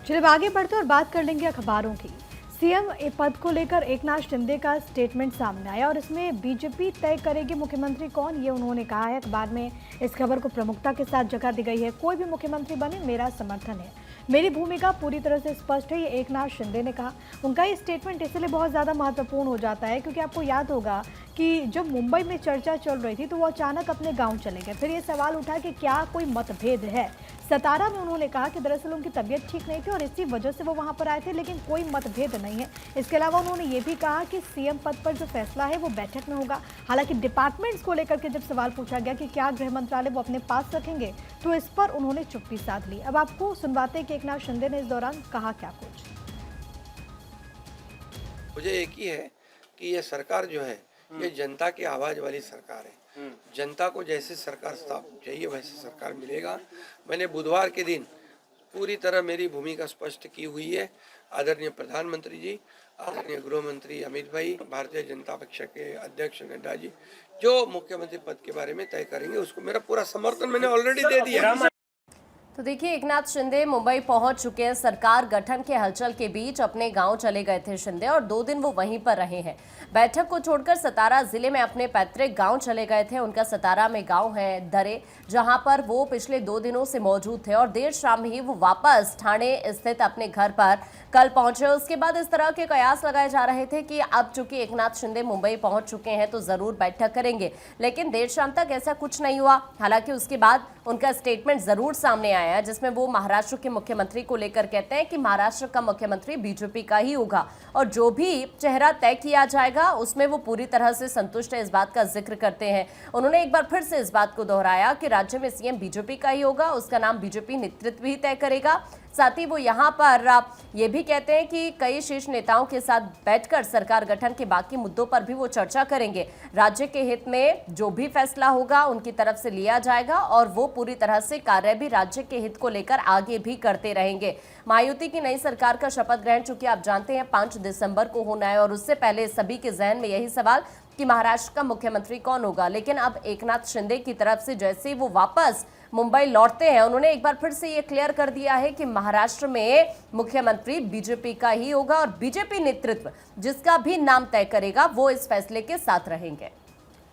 चलिए अब आगे बढ़ते और बात कर लेंगे अखबारों की। सीएम पद को लेकर एकनाथ शिंदे का स्टेटमेंट सामने आया और इसमें बीजेपी तय करेगी मुख्यमंत्री कौन, ये उन्होंने कहा है। अखबार में इस खबर को प्रमुखता के साथ जगह दी गई है। कोई भी मुख्यमंत्री बने, मेरा समर्थन है, मेरी भूमिका पूरी तरह से स्पष्ट है, ये एकनाथ शिंदे ने कहा। उनका ये स्टेटमेंट इसलिए बहुत ज़्यादा महत्वपूर्ण हो जाता है क्योंकि आपको याद होगा कि जब मुंबई में चर्चा चल रही थी तो वो अचानक अपने गांव चले गए। फिर ये सवाल उठा कि क्या कोई मतभेद है। सतारा में उन्होंने कहा कि दरअसल उनकी तबीयत ठीक नहीं थी और इसी वजह से वो वहां पर आए थे, लेकिन कोई मतभेद नहीं है। इसके अलावा उन्होंने ये भी कहा कि सीएम पद पर जो फैसला है वो बैठक में होगा। हालांकि डिपार्टमेंट्स को लेकर के जब सवाल पूछा गया कि क्या गृह मंत्रालय वो अपने पास रखेंगे तो इस पर उन्होंने चुप्पी साध ली। अब आपको सुनवाते कि एकनाथ शिंदे ने इस दौरान कहा क्या कुछ। मुझे एक ही है कि ये सरकार जो है ये जनता की आवाज़ वाली सरकार है। जनता को जैसे सरकार चाहिए वैसे सरकार मिलेगा। मैंने बुधवार के दिन पूरी तरह मेरी भूमिका स्पष्ट की हुई है। आदरणीय प्रधानमंत्री जी, आदरणीय गृह मंत्री अमित भाई, भारतीय जनता पक्ष के अध्यक्ष नड्डा जी जो मुख्यमंत्री पद के बारे में तय करेंगे उसको मेरा पूरा समर्थन मैंने ऑलरेडी दे दिया है। तो देखिए, एकनाथ शिंदे मुंबई पहुंच चुके हैं। सरकार गठन के हलचल के बीच अपने गांव चले गए थे शिंदे और 2 दिन वो वहीं पर रहे हैं। बैठक को छोड़कर सतारा जिले में अपने पैतृक गांव चले गए थे। उनका सतारा में गांव है दरे, जहां पर वो पिछले 2 दिनों से मौजूद थे और देर शाम ही वो वापस ठाणे स्थित अपने घर पर कल पहुंचे। उसके बाद इस तरह के कयास लगाए जा रहे थे कि अब चूंकि एकनाथ शिंदे मुंबई पहुंच चुके हैं तो जरूर बैठक करेंगे, लेकिन देर शाम तक ऐसा कुछ नहीं हुआ। हालांकि उसके बाद उनका स्टेटमेंट जरूर सामने आया है जिसमें वो महाराष्ट्र के मुख्यमंत्री को लेकर कहते हैं कि महाराष्ट्र का मुख्यमंत्री बीजेपी का ही होगा और जो भी चेहरा तय किया जाएगा उसमें वो पूरी तरह से संतुष्ट है, इस बात का जिक्र करते हैं। उन्होंने एक बार फिर से इस बात को दोहराया कि राज्य में सीएम बीजेपी का ही होगा, उसका नाम बीजेपी नेतृत्व ही तय करेगा। साथ ही वो यहाँ पर ये भी कहते हैं कि कई शीर्ष नेताओं के साथ बैठकर सरकार गठन के बाकी मुद्दों पर भी वो चर्चा करेंगे। राज्य के हित में जो भी फैसला होगा उनकी तरफ से लिया जाएगा और वो पूरी तरह से कार्य भी राज्य के हित को लेकर आगे भी करते रहेंगे। महायुति की नई सरकार का शपथ ग्रहण चूंकि आप जानते हैं 5 दिसंबर को होना है और उससे पहले सभी के जहन में यही सवाल कि महाराष्ट्र का मुख्यमंत्री कौन होगा। लेकिन अब एकनाथ शिंदे की तरफ से जैसे ही वो वापस मुंबई लौटते हैं उन्होंने एक बार फिर से ये क्लियर कर दिया है कि महाराष्ट्र में मुख्यमंत्री बीजेपी का ही होगा और बीजेपी नेतृत्व जिसका भी नाम तय करेगा वो इस फैसले के साथ रहेंगे।